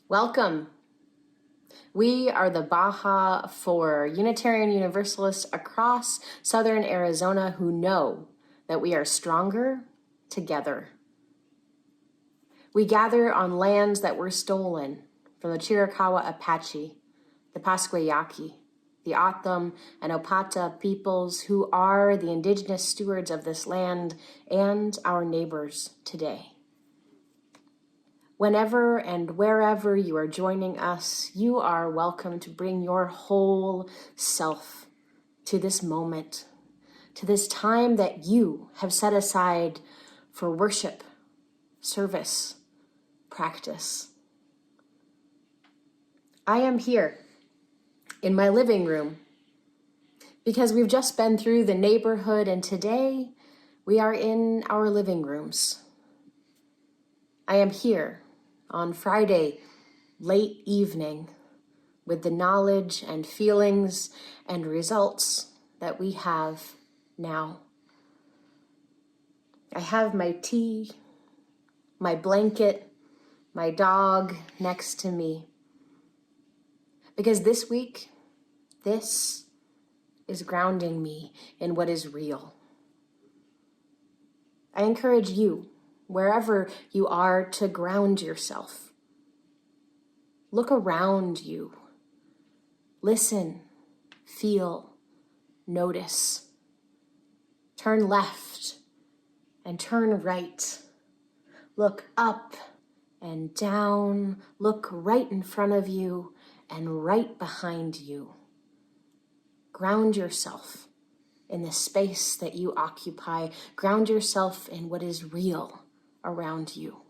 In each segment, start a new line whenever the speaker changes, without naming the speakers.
Welcome. We are the Baja for Unitarian Universalists across Southern Arizona who know that we are stronger together. We gather on lands that were stolen from the Chiricahua Apache, the Pascua Yaqui, the O'odham and Opata peoples who are the indigenous stewards of this land and our neighbors today. Whenever and wherever you are joining us, you are welcome to bring your whole self to this moment, to this time that you have set aside for worship, service, practice. I am here in my living room because we've just been through the neighborhood and today we are in our living rooms. I am here on Friday, late evening, with the knowledge and feelings and results that we have now. I have my tea, my blanket, my dog next to me. Because this week, this is grounding me in what is real. I encourage you, wherever you are, to ground yourself. Look around you. Listen, feel, notice. Turn left and turn right. Look up and down. Look right in front of you and right behind you. Ground yourself in the space that you occupy. Ground yourself in what is real around you.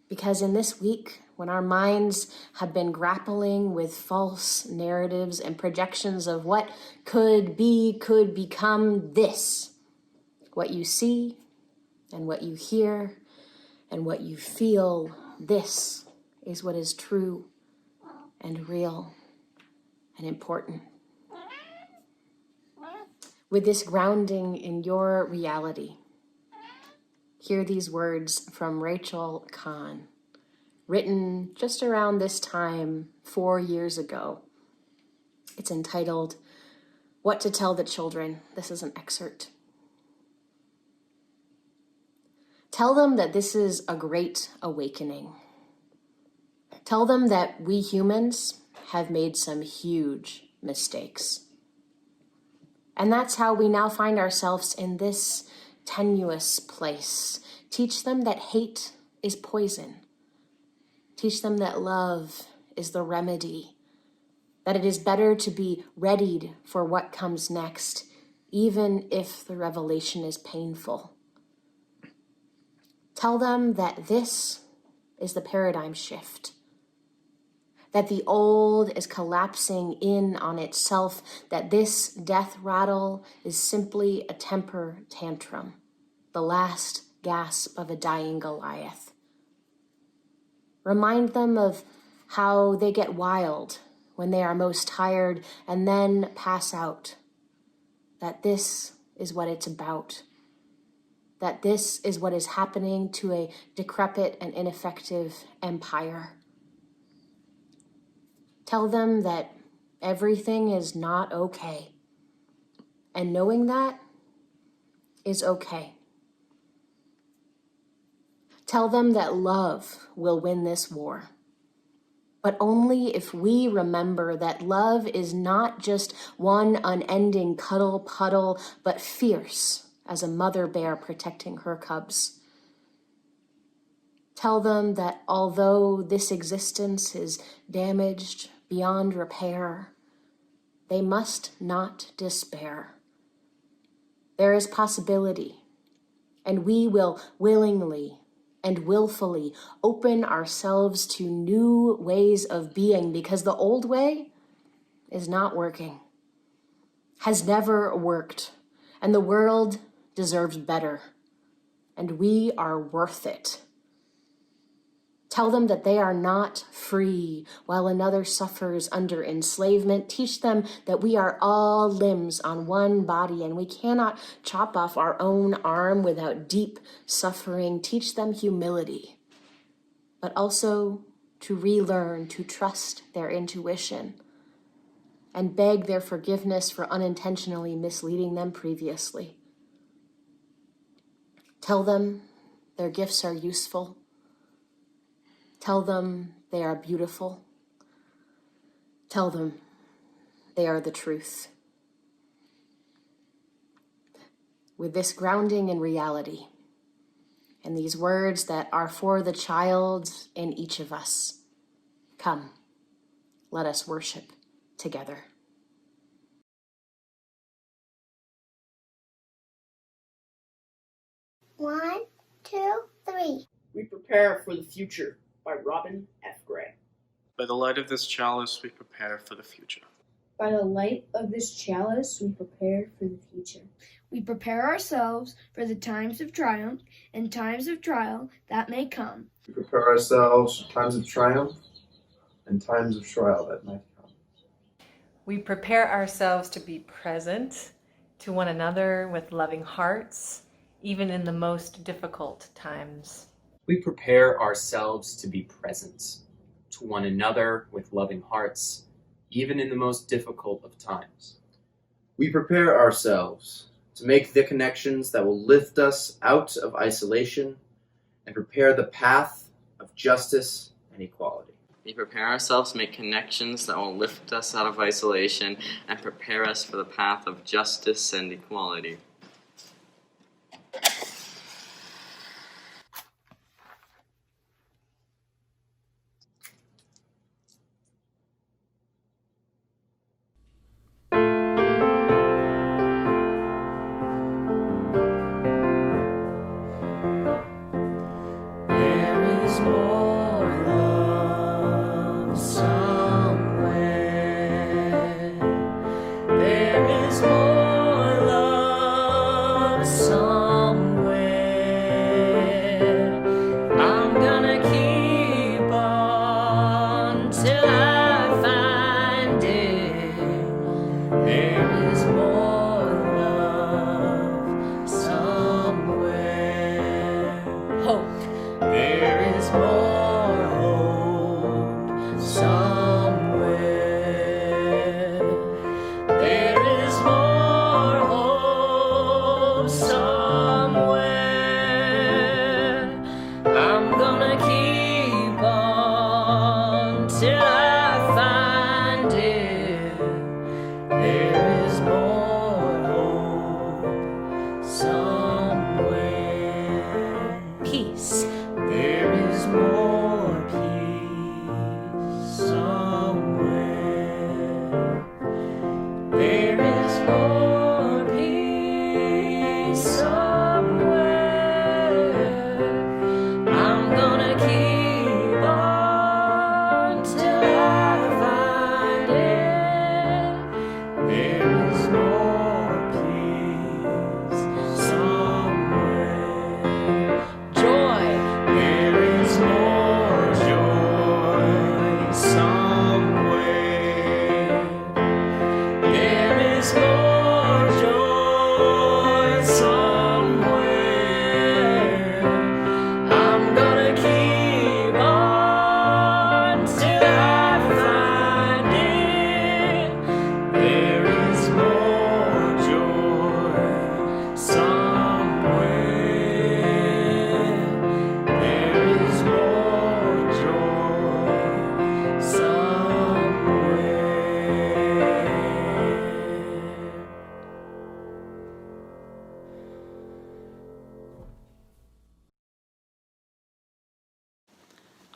Because in this week, when our minds have been grappling with false narratives and projections of what could be, could become this, what you see and what you hear and what you feel, this is what is true and real and important. With this grounding in your reality, hear these words from Rachel Kahn, written just around this time 4 years ago. It's entitled, What to Tell the Children. This is an excerpt. Tell them that this is a great awakening. Tell them that we humans have made some huge mistakes. And that's how we now find ourselves in this tenuous place. Teach them that hate is poison. Teach them that love is the remedy, that it is better to be readied for what comes next, even if the revelation is painful. Tell them that this is the paradigm shift, that the old is collapsing in on itself, that this death rattle is simply a temper tantrum, the last gasp of a dying Goliath. Remind them of how they get wild when they are most tired and then pass out, that this is what it's about, that this is what is happening to a decrepit and ineffective empire. Tell them that everything is not okay, and knowing that is okay. Tell them that love will win this war, but only if we remember that love is not just one unending cuddle puddle, but fierce as a mother bear protecting her cubs. Tell them that although this existence is damaged beyond repair, they must not despair. There is possibility, and we will willingly and willfully open ourselves to new ways of being, because the old way is not working, has never worked, and the world deserves better, and we are worth it. Tell them that they are not free while another suffers under enslavement. Teach them that we are all limbs on one body and we cannot chop off our own arm without deep suffering. Teach them humility, but also to relearn to trust their intuition and beg their forgiveness for unintentionally misleading them previously. Tell them their gifts are useful. Tell them they are beautiful. Tell them they are the truth. With this grounding in reality, and these words that are for the child in each of us, come, let us worship together.
One, two, three.
We prepare for the future by Robin F. Gray.
By the light of this chalice, we prepare for the future.
By the light of this chalice, we prepare for the future.
We prepare ourselves for the times of triumph and times of trial that may come.
We prepare ourselves for times of triumph and times of trial that might come.
We prepare ourselves to be present to one another with loving hearts, even in the most difficult times.
We prepare ourselves to be present to one another with loving hearts, even in the most difficult of times.
We prepare ourselves to make the connections that will lift us out of isolation and prepare the path of justice and equality.
We prepare ourselves to make connections that will lift us out of isolation and prepare us for the path of justice and equality.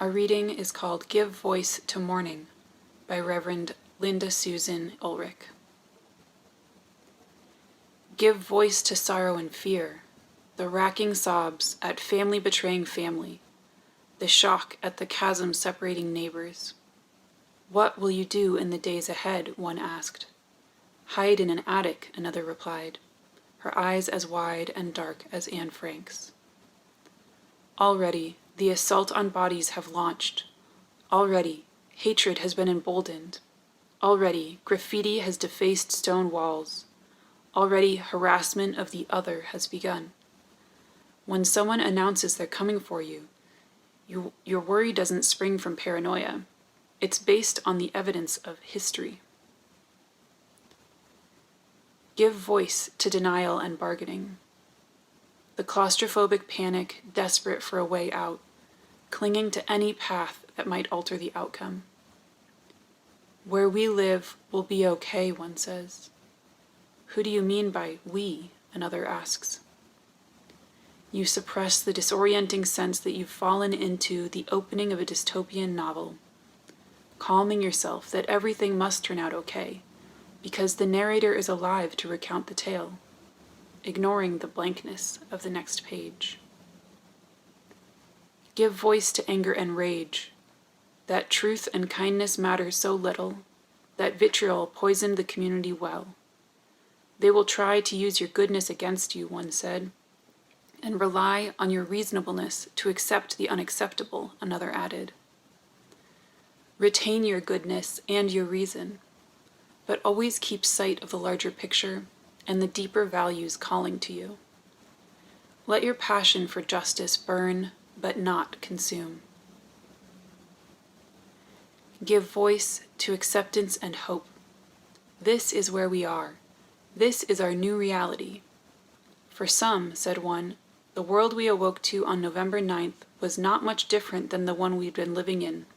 Our reading is called Give Voice to Mourning by Reverend Linda Susan Ulrich. Give voice to sorrow and fear, the racking sobs at family betraying family, the shock at the chasm separating neighbors. What will you do in the days ahead, one asked. Hide in an attic, another replied, her eyes as wide and dark as Anne Frank's. Already, the assault on bodies have launched. Already, hatred has been emboldened. Already, graffiti has defaced stone walls. Already, harassment of the other has begun. When someone announces they're coming for you, Your worry doesn't spring from paranoia. It's based on the evidence of history. Give voice to denial and bargaining. The claustrophobic panic, desperate for a way out, clinging to any path that might alter the outcome. Where we live will be okay, one says. Who do you mean by we? Another asks. You suppress the disorienting sense that you've fallen into the opening of a dystopian novel, calming yourself that everything must turn out okay, because the narrator is alive to recount the tale, ignoring the blankness of the next page. Give voice to anger and rage, that truth and kindness matter so little, that vitriol poisoned the community well. They will try to use your goodness against you, one said, and rely on your reasonableness to accept the unacceptable, another added. Retain your goodness and your reason, but always keep sight of the larger picture and the deeper values calling to you. Let your passion for justice burn, but not consume. Give voice to acceptance and hope. This is where we are. This is our new reality. For some, said one, the world we awoke to on November 9th was not much different than the one we'd been living in.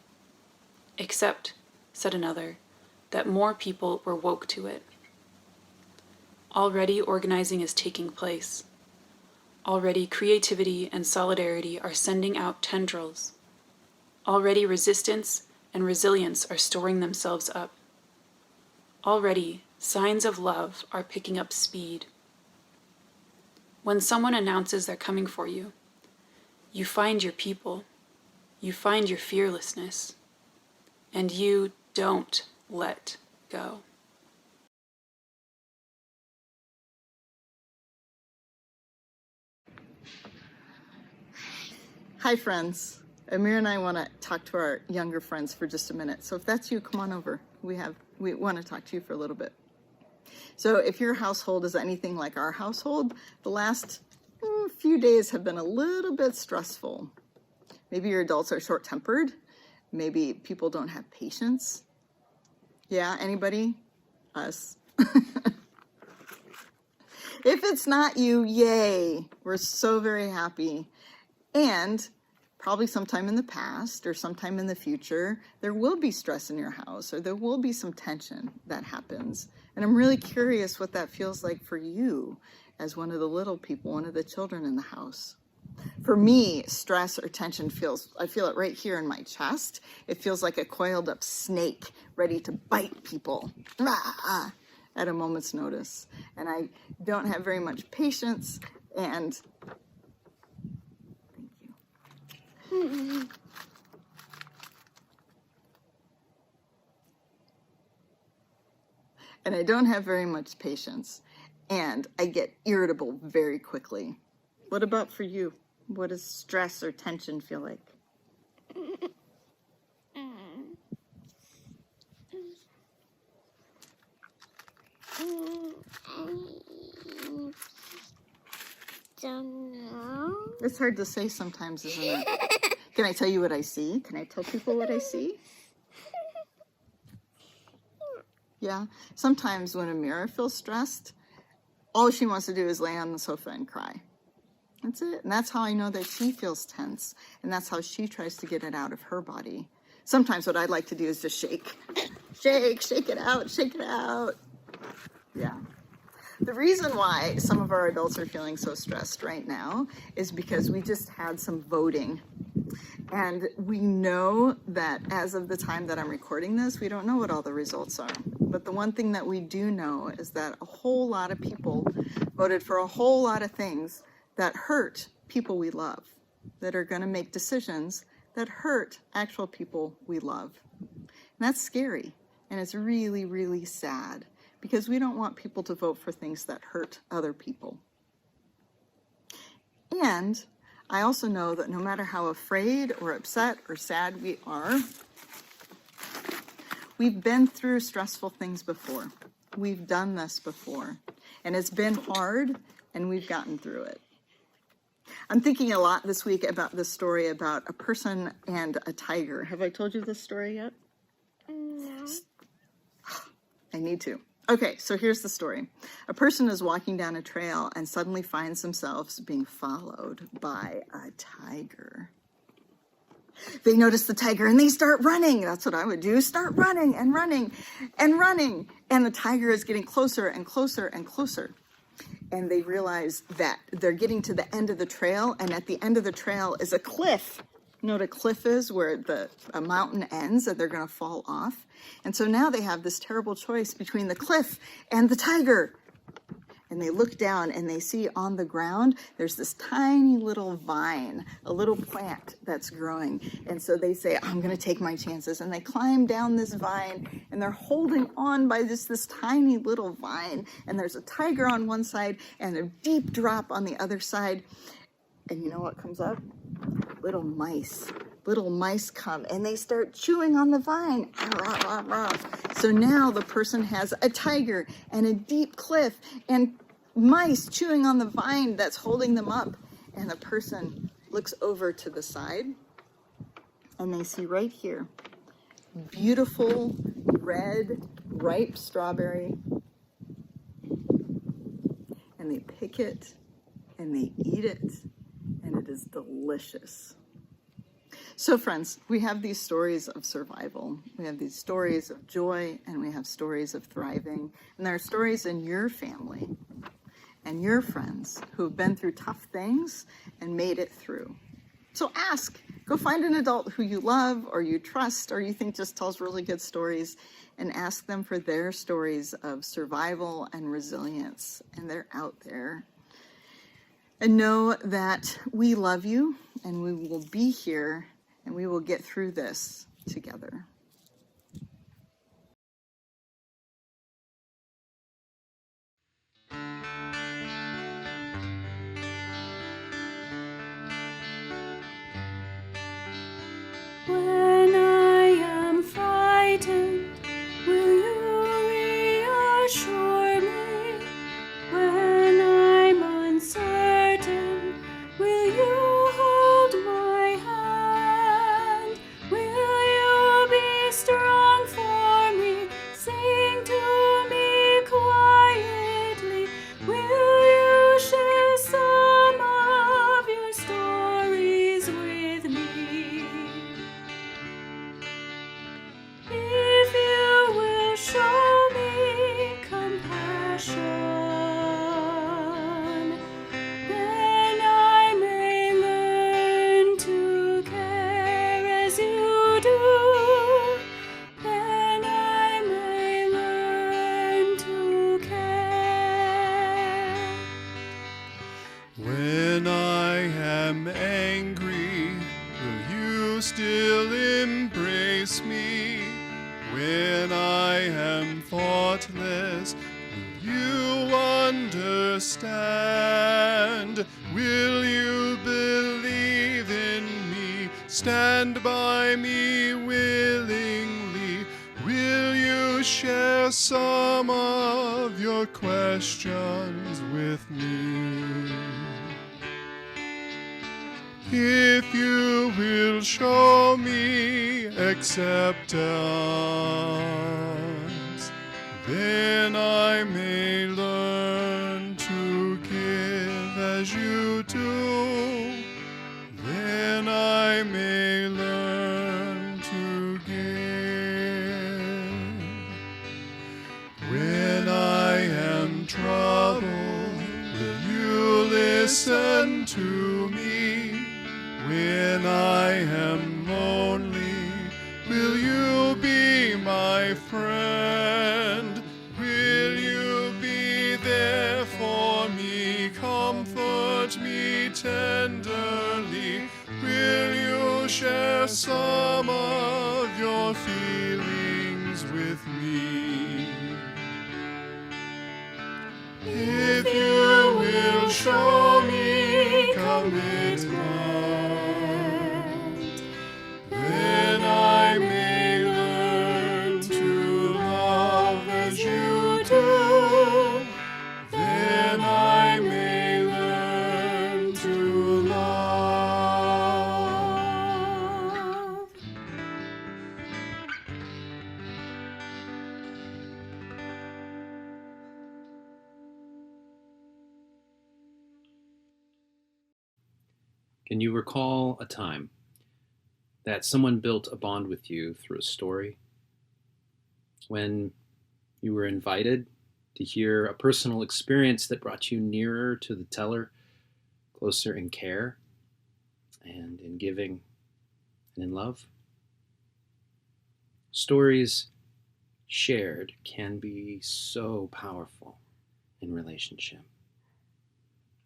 Except, said another, that more people were woke to it. Already organizing is taking place. Already creativity and solidarity are sending out tendrils. Already resistance and resilience are storing themselves up. Already signs of love are picking up speed. When someone announces they're coming for you, you find your people, you find your fearlessness, and you don't let go.
Hi, friends. Amir and I want to talk to our younger friends for just a minute. So if that's you, come on over. We want to talk to you for a little bit. So if your household is anything like our household, the last few days have been a little bit stressful. Maybe your adults are short-tempered. Maybe people don't have patience. Yeah, anybody? Us. If it's not you, yay. We're so very happy. And probably sometime in the past or sometime in the future, there will be stress in your house or there will be some tension that happens. And I'm really curious what that feels like for you as one of the little people, one of the children in the house. For me, stress or tension I feel it right here in my chest. It feels like a coiled up snake ready to bite people at a moment's notice. And I don't have very much patience and and I don't have very much patience, and I get irritable very quickly. What about for you? What does stress or tension feel like?
Don't know.
It's hard to say sometimes, isn't it? Can I tell you what I see? Can I tell people what I see? Yeah. Sometimes when Amira feels stressed, all she wants to do is lay on the sofa and cry. That's it. And that's how I know that she feels tense. And that's how she tries to get it out of her body. Sometimes what I'd like to do is just shake. Shake it out, shake it out. Yeah. The reason why some of our adults are feeling so stressed right now is because we just had some voting. And we know that as of the time that I'm recording this, we don't know what all the results are. But the one thing that we do know is that a whole lot of people voted for a whole lot of things that hurt people we love, that are going to make decisions that hurt actual people we love. And that's scary. And it's really, really sad because we don't want people to vote for things that hurt other people. And I also know that no matter how afraid or upset or sad we are, we've been through stressful things before. We've done this before. And it's been hard, and we've gotten through it. I'm thinking a lot this week about this story about a person and a tiger. Have I told you this story yet?
No.
I need to. Okay, so here's the story. A person is walking down a trail and suddenly finds themselves being followed by a tiger. They notice the tiger and they start running. That's what I would do. Start running and running and running. And the tiger is getting closer and closer and closer. And they realize that they're getting to the end of the trail, and at the end of the trail is a cliff. You know what a cliff is? Where a mountain ends and they're going to fall off. And so now they have this terrible choice between the cliff and the tiger. And they look down and they see on the ground, there's this tiny little vine, a little plant that's growing. And so they say, I'm going to take my chances. And they climb down this vine and they're holding on by this tiny little vine. And there's a tiger on one side and a deep drop on the other side. And you know what comes up? Little mice. Little mice come and they start chewing on the vine. So now the person has a tiger and a deep cliff and mice chewing on the vine that's holding them up. And the person looks over to the side and they see right here, beautiful red ripe strawberry. And they pick it and they eat it and it is delicious. So friends, we have these stories of survival. We have these stories of joy and we have stories of thriving. And there are stories in your family and your friends who have been through tough things and made it through. So ask, go find an adult who you love or you trust or you think just tells really good stories and ask them for their stories of survival and resilience. And they're out there. And know that we love you and we will be here and we will get through this together.
When I am frightened, will you reassure me? When I'm uncertain, will you hold my hand? Will you be strong for me? Sing to me quietly. Will you share some of your stories with me? If you will show me compassion, then I may learn to care as you do. Then I may learn to care.
When I am angry, will you still embrace me? When I am thoughtless, will you understand? Will you believe in me? Stand by me willingly. Will you share some of your questions with me? If you will show me acceptance, then I may learn to give as you do. Then I may learn to give. When I am troubled, will you listen to me? When I am lonely, will you be my friend? Will you be there for me? Comfort me tenderly. Will you share some of your feelings with me? If you will show me commitment, then I may learn to love as you do. Then I may learn to
Can you recall a time that someone built a bond with you through a story? When you were invited to hear a personal experience that brought you nearer to the teller, closer in care and in giving and in love? Stories shared can be so powerful in relationship.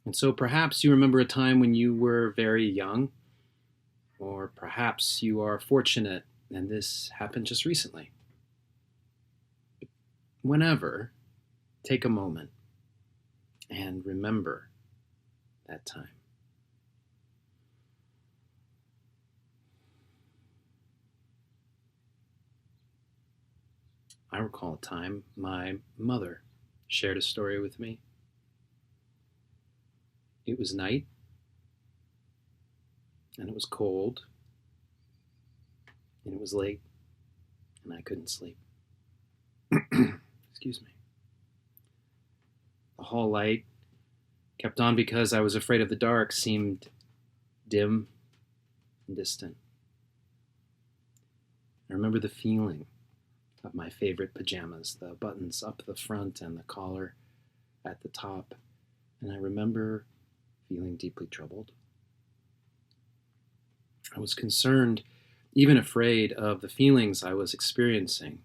And so perhaps you remember a time when you were very young, or perhaps you are fortunate and this happened just recently. Whenever, take a moment and remember that time. I recall a time my mother shared a story with me. It was night, and it was cold, and it was late, and I couldn't sleep. Excuse me. The hall light kept on because I was afraid of the dark, seemed dim and distant. I remember the feeling of my favorite pajamas, the buttons up the front and the collar at the top, and I remember feeling deeply troubled. I was concerned, even afraid of the feelings I was experiencing.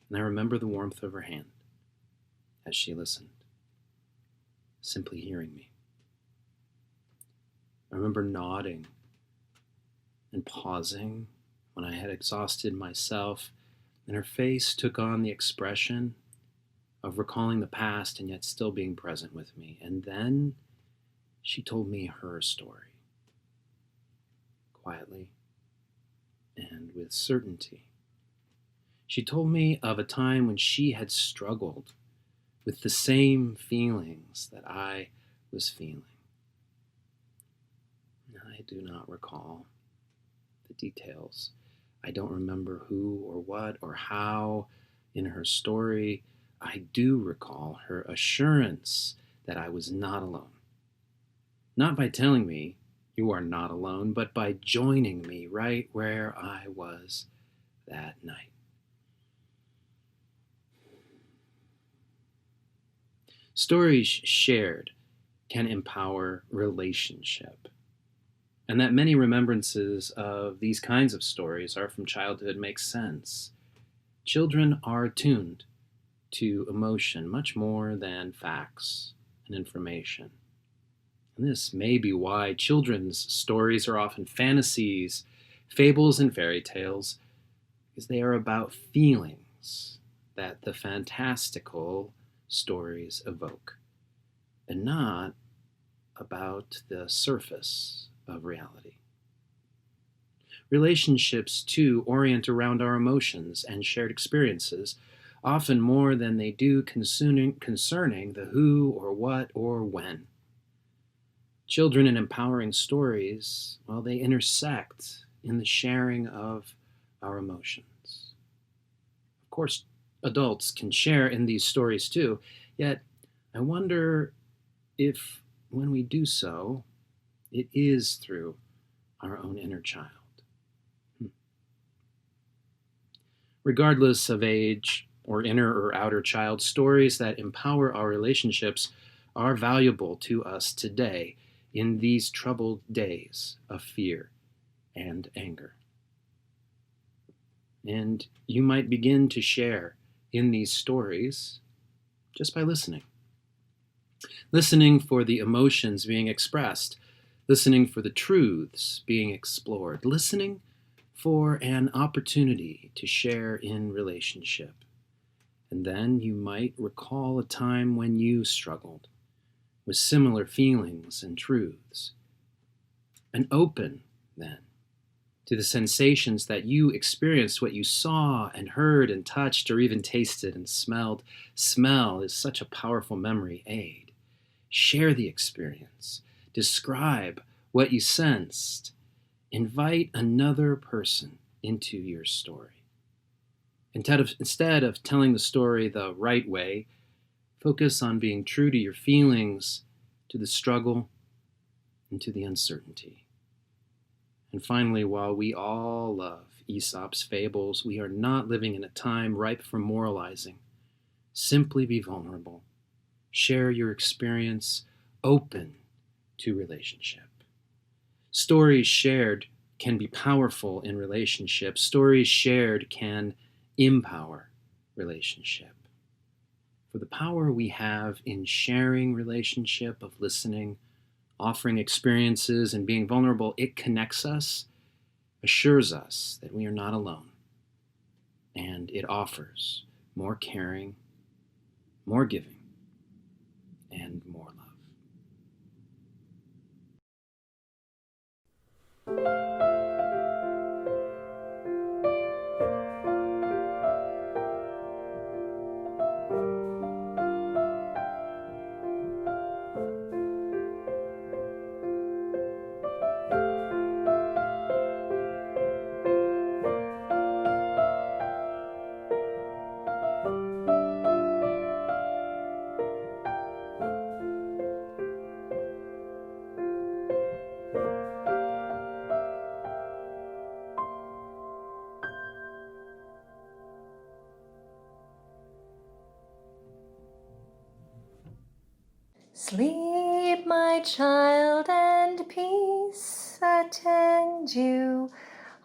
And I remember the warmth of her hand as she listened, simply hearing me. I remember nodding and pausing when I had exhausted myself, and her face took on the expression of recalling the past and yet still being present with me. And then she told me her story, quietly and with certainty. She told me of a time when she had struggled with the same feelings that I was feeling. I do not recall the details. I don't remember who or what or how in her story. I do recall her assurance that I was not alone. Not by telling me, "You are not alone," but by joining me right where I was that night. Stories shared can empower relationship. And that many remembrances of these kinds of stories are from childhood makes sense. Children are attuned to emotion much more than facts and information. And this may be why children's stories are often fantasies, fables, and fairy tales, because they are about feelings that the fantastical stories evoke, and not about the surface of reality. Relationships, too, orient around our emotions and shared experiences, often more than they do concerning the who or what or when. Children in empowering stories, well, they intersect in the sharing of our emotions. Of course, adults can share in these stories too, yet I wonder if when we do so, it is through our own inner child. Regardless of age or inner or outer child, stories that empower our relationships are valuable to us today in these troubled days of fear and anger. And you might begin to share in these stories just by listening. Listening for the emotions being expressed, listening for the truths being explored, listening for an opportunity to share in relationship. And then you might recall a time when you struggled with similar feelings and truths. And open, then, to the sensations that you experienced, what you saw and heard and touched or even tasted and smelled. Smell is such a powerful memory aid. Share the experience. Describe what you sensed. Invite another person into your story. Instead of telling the story the right way, focus on being true to your feelings, to the struggle, into the uncertainty. And finally, while we all love Aesop's fables, we are not living in a time ripe for moralizing. Simply be vulnerable. Share your experience, open to relationship. Stories shared can be powerful in relationships. Stories shared can empower relationship. For the power we have in sharing relationship, of listening, offering experiences, and being vulnerable, it connects us, assures us that we are not alone, and it offers more caring, more giving, and more love.
Sleep, my child, and peace attend you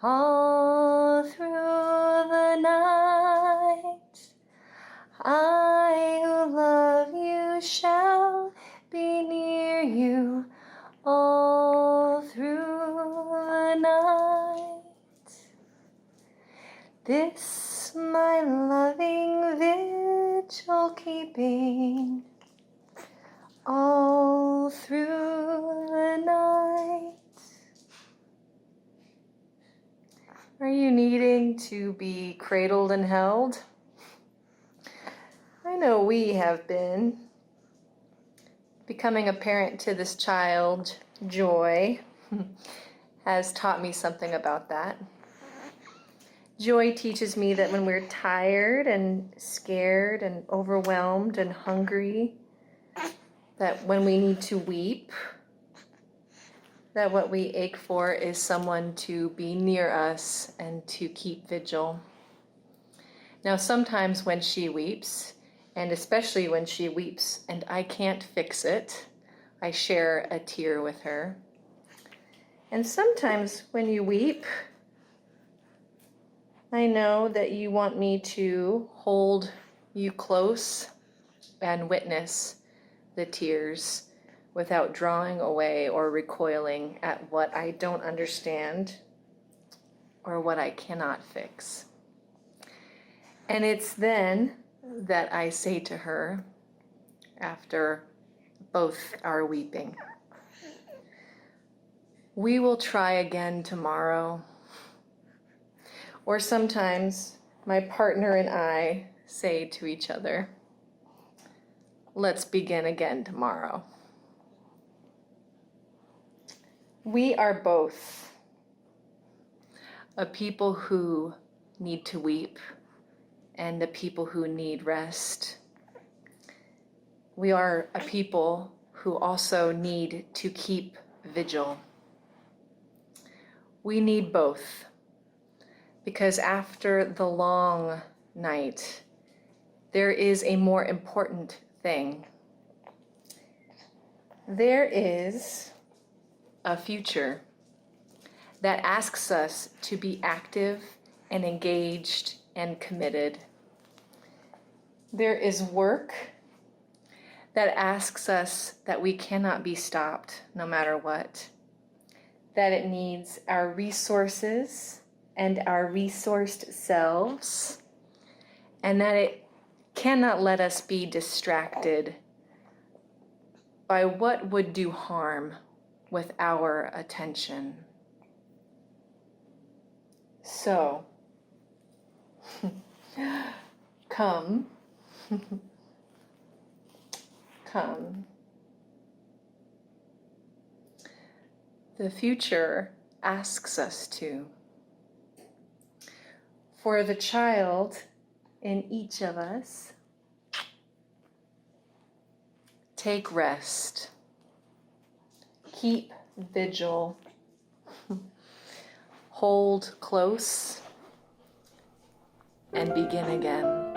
all through the night. I who love you shall be near you all through the night. This my loving vigil keeping all through the night. Are you needing to be cradled and held? I know we have been. Becoming a parent to this child, Joy, has taught me something about that. Joy teaches me that when we're tired and scared and overwhelmed and hungry, that when we need to weep, that what we ache for is someone to be near us and to keep vigil. Now, sometimes when she weeps, and especially when she weeps and I can't fix it, I share a tear with her. And sometimes when you weep, I know that you want me to hold you close and witness the tears without drawing away or recoiling at what I don't understand or what I cannot fix. And it's then that I say to her, after both our weeping, we will try again tomorrow. Or sometimes my partner and I say to each other, let's begin again tomorrow. We are both a people who need to weep and a people who need rest. We are a people who also need to keep vigil. We need both, because after the long night, there is a more important thing. There is a future that asks us to be active and engaged and committed. There is work that asks us that we cannot be stopped no matter what, that it needs our resources and our resourced selves, and that it cannot let us be distracted by what would do harm with our attention. So, come. Come. The future asks us to. For the child in each of us, take rest. Keep vigil. Hold close and begin again.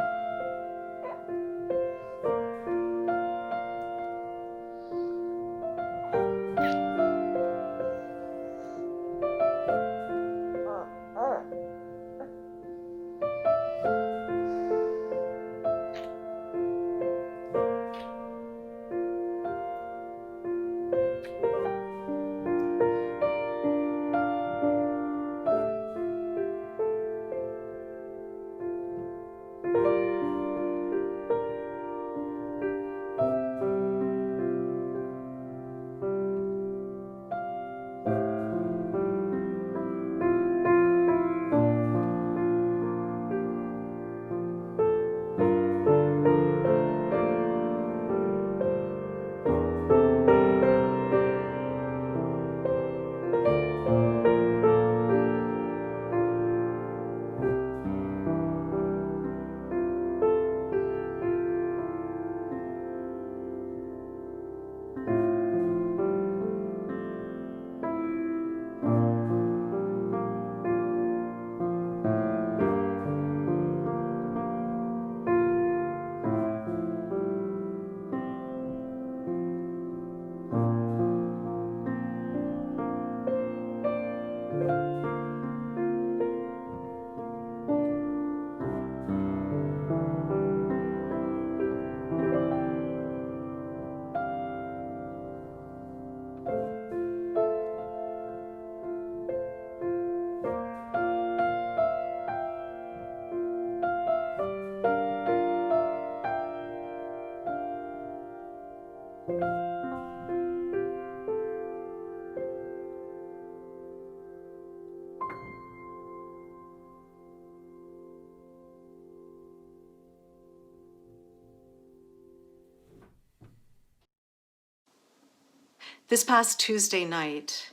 This past Tuesday night,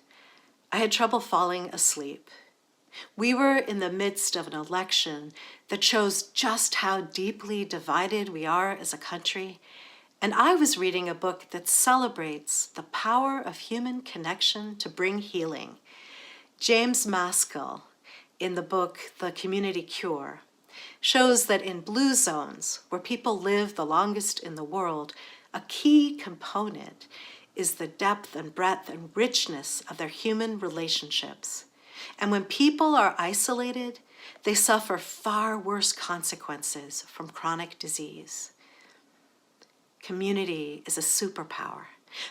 I had trouble falling asleep. We were in the midst of an election that shows just how deeply divided we are as a country, and I was reading a book that celebrates the power of human connection to bring healing. James Maskell, in the book The Community Cure, shows that in blue zones, where people live the longest in the world, a key component is the depth and breadth and richness of their human relationships. And when people are isolated, they suffer far worse consequences from chronic disease. Community is a superpower,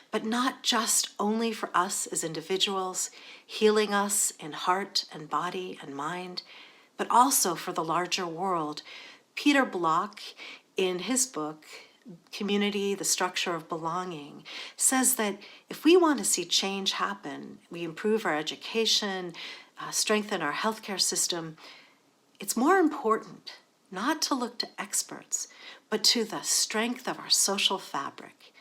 but not just only for us as individuals, healing us in heart and body and mind, but also for the larger world. Peter Block, in his book, Community, the Structure of Belonging, says that if we want to see change happen, we improve our education, strengthen our healthcare system, it's more important not to look to experts, but to the strength of our social fabric.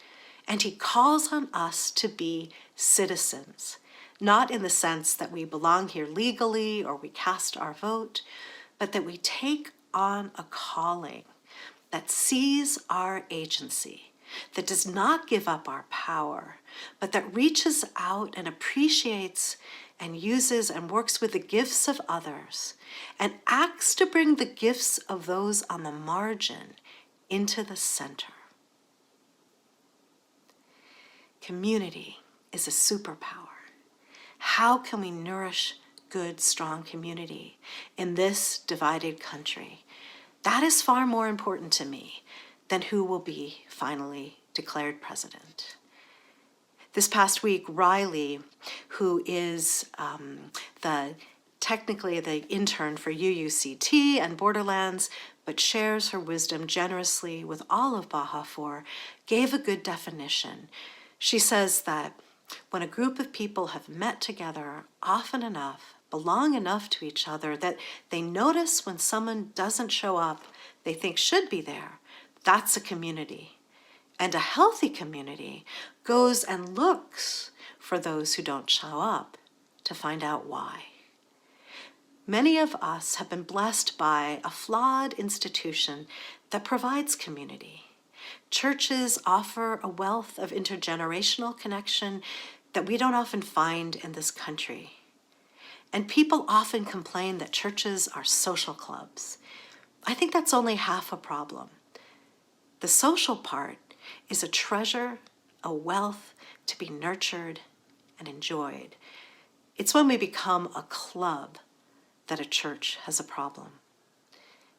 And he calls on us to be citizens, not in the sense that we belong here legally or we cast our vote, but that we take on a calling that sees our agency, that does not give up our power, but that reaches out and appreciates and uses and works with the gifts of others and acts to bring the gifts of those on the margin into the center. Community is a superpower. How can we nourish good, strong community in this divided country? That is far more important to me than who will be finally declared president. This past week, Riley, who is technically the intern for UUCT and Borderlands, but shares her wisdom generously with all of Baja 4, gave a good definition. She says that when a group of people have met together often enough, belong enough to each other, that they notice when someone doesn't show up they think should be there, that's a community. And a healthy community goes and looks for those who don't show up to find out why. Many of us have been blessed by a flawed institution that provides community. Churches offer a wealth of intergenerational connection that we don't often find in this country. And people often complain that churches are social clubs. I think that's only half a problem. The social part is a treasure, a wealth to be nurtured and enjoyed. It's when we become a club that a church has a problem.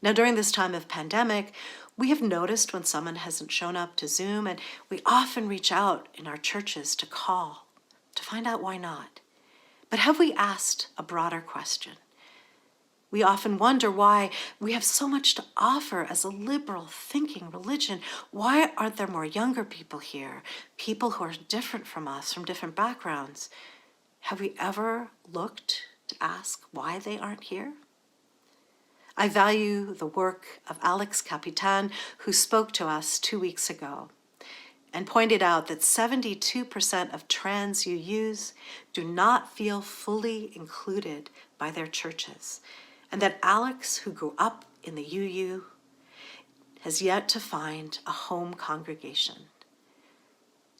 Now, during this time of pandemic, we have noticed when someone hasn't shown up to Zoom, and we often reach out in our churches to call, to find out why not. But have we asked a broader question? We often wonder why we have so much to offer as a liberal thinking religion. Why aren't there more younger people here, people who are different from us, from different backgrounds? Have we ever looked to ask why they aren't here? I value the work of Alex Capitan, who spoke to us 2 weeks ago and pointed out that 72% of trans UUs do not feel fully included by their churches, and that Alex, who grew up in the UU, has yet to find a home congregation.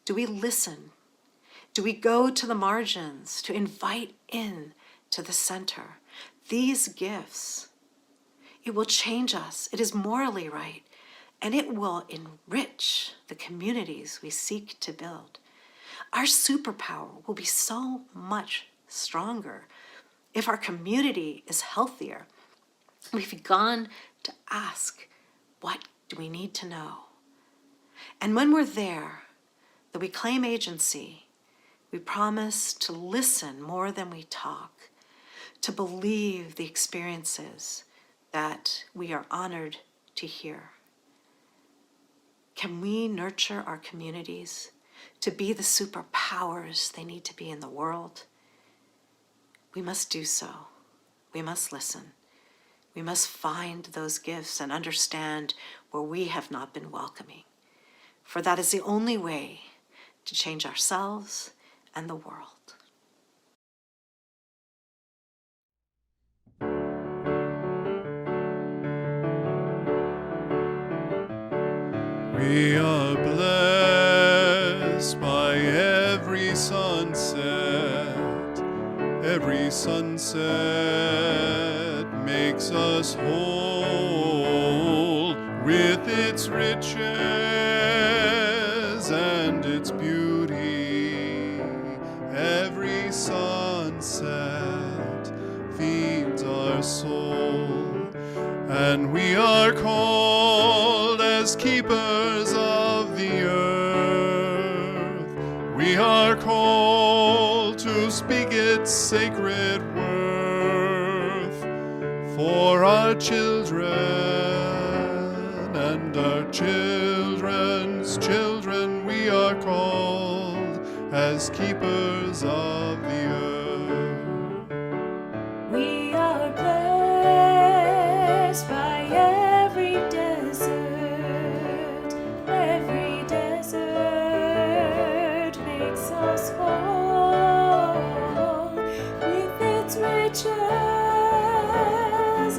Do we listen? Do we go to the margins to invite in to the center? These gifts, it will change us. It is morally right, and it will enrich the communities we seek to build. Our superpower will be so much stronger if our community is healthier. We've begun to ask, what do we need to know? And when we're there, that we claim agency, we promise to listen more than we talk, to believe the experiences that we are honored to hear. Can we nurture our communities to be the superpowers they need to be in the world? We must do so. We must listen. We must find those gifts and understand where we have not been welcoming. For that is the only way to change ourselves and the world.
We are blessed by every sunset. Every sunset makes us whole with its riches and its beauty. Every sunset feeds our soul, and we are called as keepers of the earth. We are called to speak its sacred worth for our children and our children's children. We are called as keepers of the earth.
We are blessed by every desert. Every desert makes us whole with its riches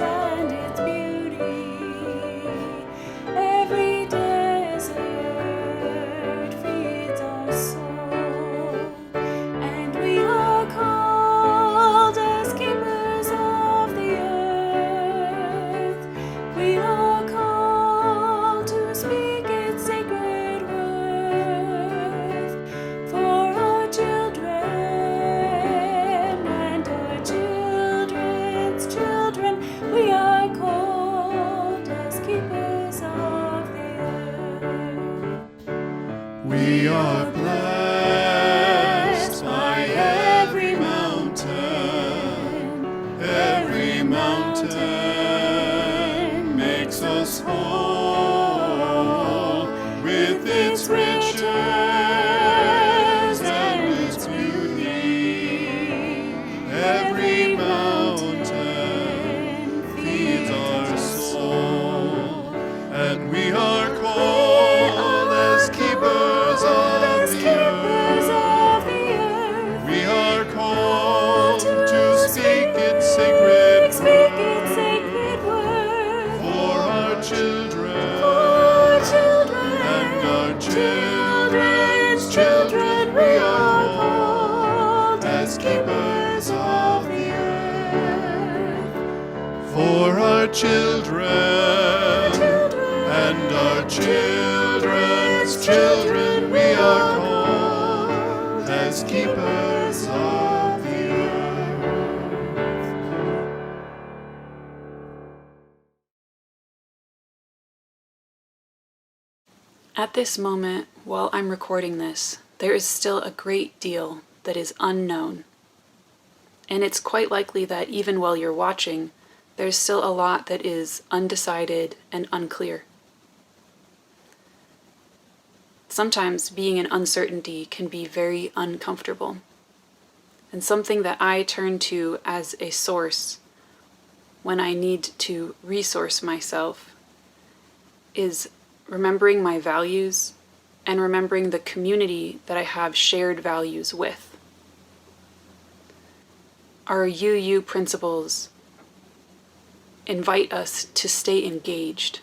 and its beauty. Every desert feeds our soul, and we are called as keepers of the earth. We are called to speak its sacred worth for our children and our children's children. We are called as keepers of the earth.
We are blessed by every mountain. Every mountain makes us whole with its riches and its beauty. Every mountain feeds our soul, and we are called as keepers of the earth. We are called to speak its sacred word for our children and our children's children. We are called our children, and our children's children. We are called as keepers of the earth.
At this moment, while I'm recording this, there is still a great deal that is unknown. And it's quite likely that even while you're watching, there's still a lot that is undecided and unclear. Sometimes being in uncertainty can be very uncomfortable. And something that I turn to as a source when I need to resource myself is remembering my values and remembering the community that I have shared values with. Our UU principles invite us to stay engaged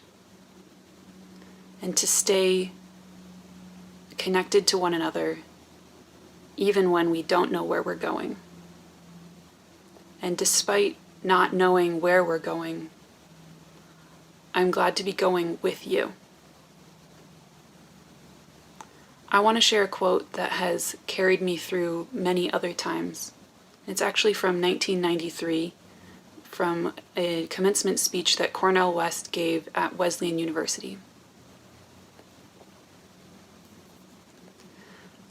and to stay connected to one another even when we don't know where we're going. And despite not knowing where we're going, I'm glad to be going with you. I want to share a quote that has carried me through many other times. It's actually from 1993, from a commencement speech that Cornel West gave at Wesleyan University.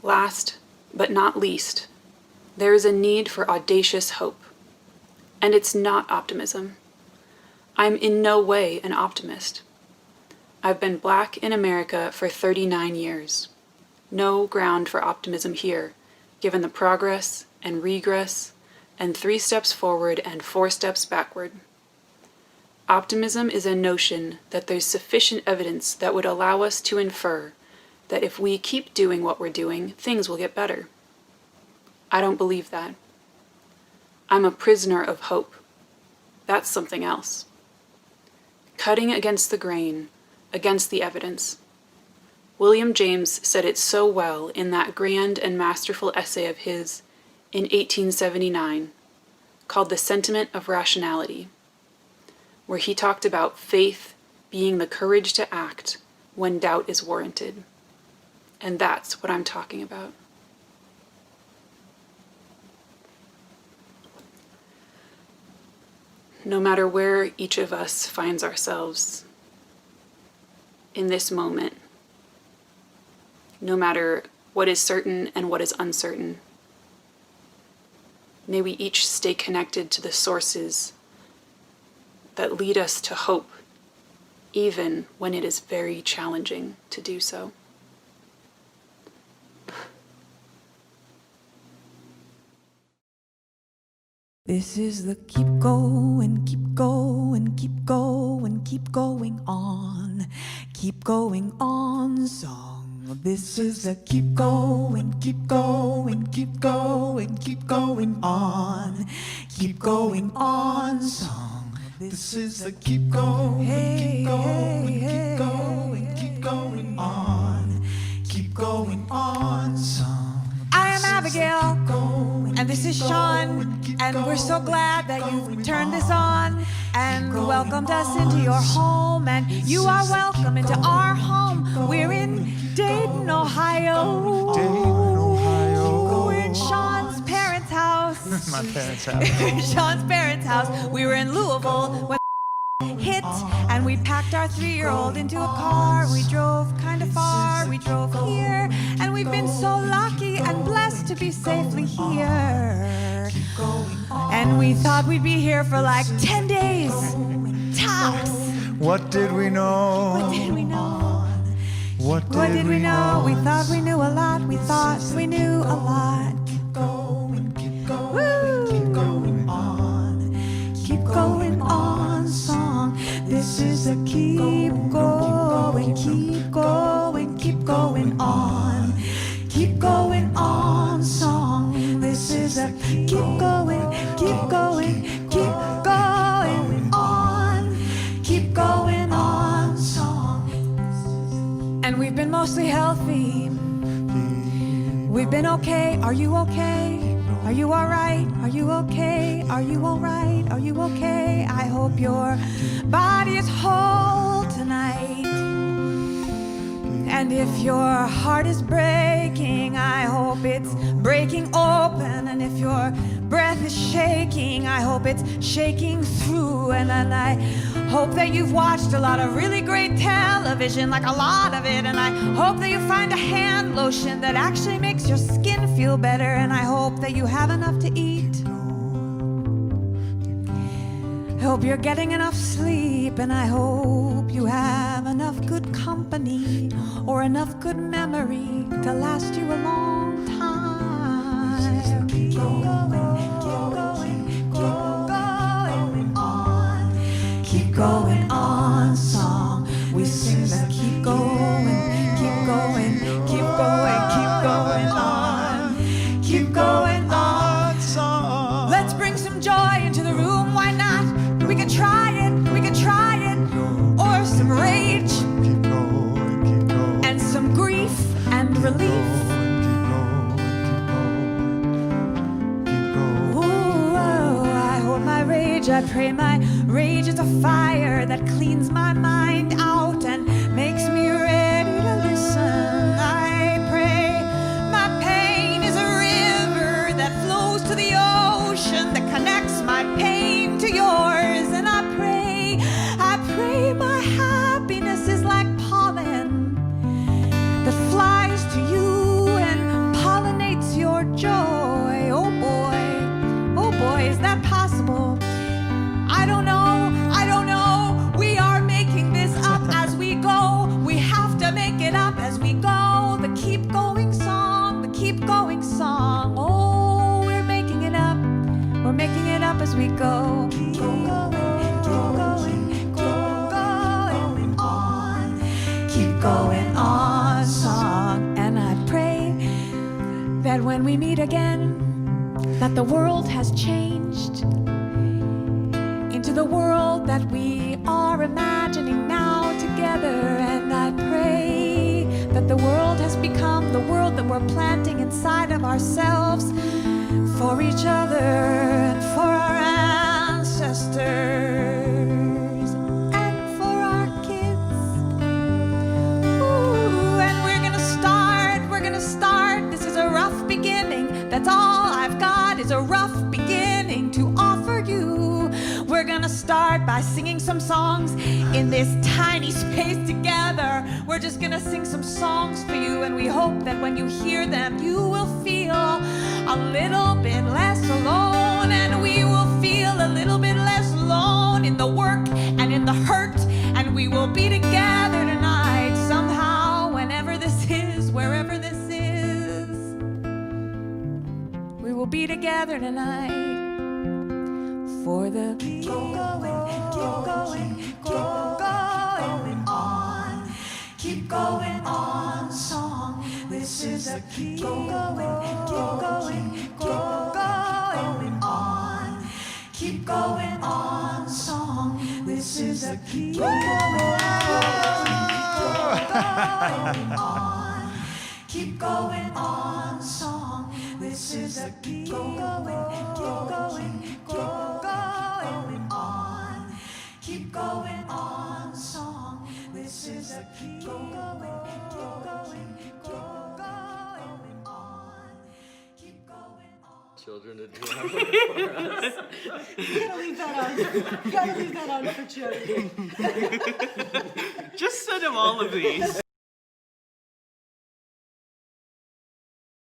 Last, but not least, there is a need for audacious hope. And it's not optimism. I'm in no way an optimist. I've been Black in America for 39 years. No ground for optimism here, given the progress and regress and 3 steps forward and 4 steps backward. Optimism is a notion that there's sufficient evidence that would allow us to infer that if we keep doing what we're doing, things will get better. I don't believe that. I'm a prisoner of hope. That's something else. Cutting against the grain, against the evidence. William James said it so well in that grand and masterful essay of his in 1879, called The Sentiment of Rationality, where he talked about faith being the courage to act when doubt is warranted. And that's what I'm talking about. No matter where each of us finds ourselves in this moment, no matter what is certain and what is uncertain, may we each stay connected to the sources that lead us to hope, even when it is very challenging to do so.
This is the keep going, keep going, keep going, keep going on song. This is the keep going, keep going, keep going, keep going on song.
This is the keep going, keep going, keep going, keep going on song.
I am Abigail, and this is Sean, and we're so glad that you've turned this on and welcomed us into your home, and you are welcome into our home. We're in Dayton, Ohio. We're in Sean's parents' house.
My parents' house.
Sean's parents' house. We were in Louisville when hit, and we packed our 3-year-old into a car. We drove kind of far. We drove here, and we've been so lucky and blessed to be safely here. And we thought we'd be here for like 10 days tops.
What did we know?
What did we know?
What
did we know? We thought we knew a lot. We thought we knew a lot.
Keep going, keep going,
Woo!
keep going on.
Keep going on song. This is a keep going, keep going, keep going on. Keep going on song. This is a keep going, keep going, keep going on. Keep going on song. And we've been mostly healthy. We've been okay. Are you okay? Are you alright? Are you okay? Are you alright? Are you okay? I hope your body is whole tonight. And if your heart is breaking, I hope it's breaking open. And if your breath is shaking, I hope it's shaking through. And then I hope that you've watched a lot of really great television, like a lot of it. And I hope that you find a hand lotion that actually makes your skin feel better. And I hope that you have enough to eat. I hope you're getting enough sleep, and I hope you have enough good company or enough good memory to last you a long time. Keep going, keep going, keep going on. Keep going on song. We sing the keep going, keep going, keep going, keep going on. Keep going on song. Let's bring some joy into the room, why not? We could try it, or some rage, and some grief and relief. Ooh, I hold my rage, I pray my rage is a fire that cleans my mind out and makes me ready to listen. I pray my pain is a river that flows to the ocean that connects my pain to yours. And I pray my happiness is like pollen that flies to you and pollinates your joy. Oh boy, is that possible? I don't know, we are making this up as we go. We have to make it up as we go. The keep going song, oh, we're making it up as we go. Keep going on. Keep going on song. And I pray that when we meet again, that the world has changed into the world that we are imagining now together. And I pray that the world has become the world that we're planting inside of ourselves for each other and for our ancestors and for our kids. Ooh, and we're gonna start. This is a rough beginning. That's all I've got is a rough beginning to offer you. We're gonna start by singing some songs in this tiny space together. We're just gonna sing some songs for you, and we hope that when you hear them, you will feel a little bit less alone, and we will feel a little bit less alone in the work and in the hurt, and we will be together tonight somehow, whenever this is, wherever this is. We will be together tonight for the keep going on. Keep going on song. This is a keep going on. Keep going on song. This is a keep going on. Keep going on song. This is a keep going on. Keep going on song. This is a keep going on. Keep going on.
Children to do our work for us.
You gotta leave that on for children.
Just send him all of these.